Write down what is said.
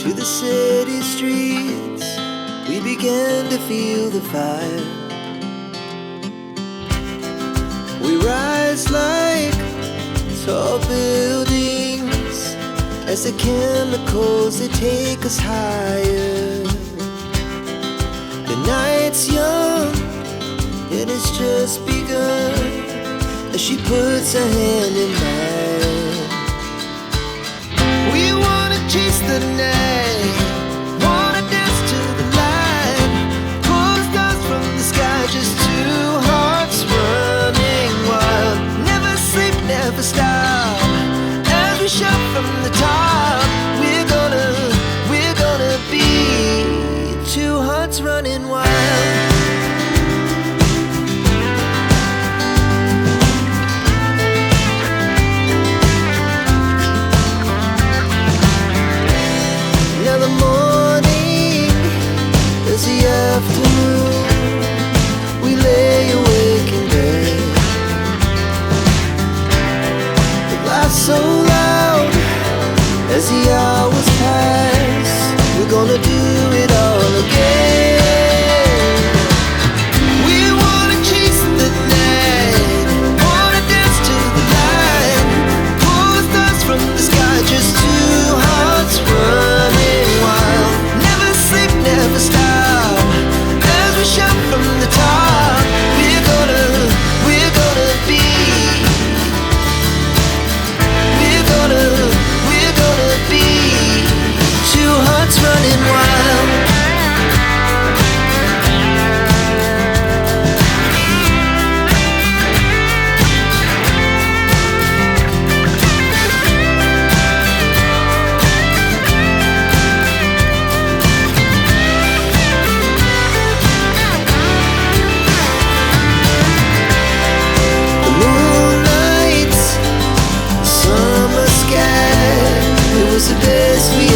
to the city streets, we began to feel the fire. We rise like tall buildings as the chemicals, they take us higher. The night's young, it has just begun, as she puts her hand in mine. We wanna chase the night, wanna dance to the light, pull the stars from the sky, just two hearts running wild. Never sleep, never stop, as we shout from the top. We're gonna be two hearts running wild. Afternoon, we lay awake in bed. It laughs so loud as the hours pass. We're gonna do it all again. We wanna chase the night, wanna dance to the light, pull the stars from the sky, just two hearts running wild. Never sleep, never stop, shout from the top. We're gonna be, we're gonna be two hearts running wild. The best we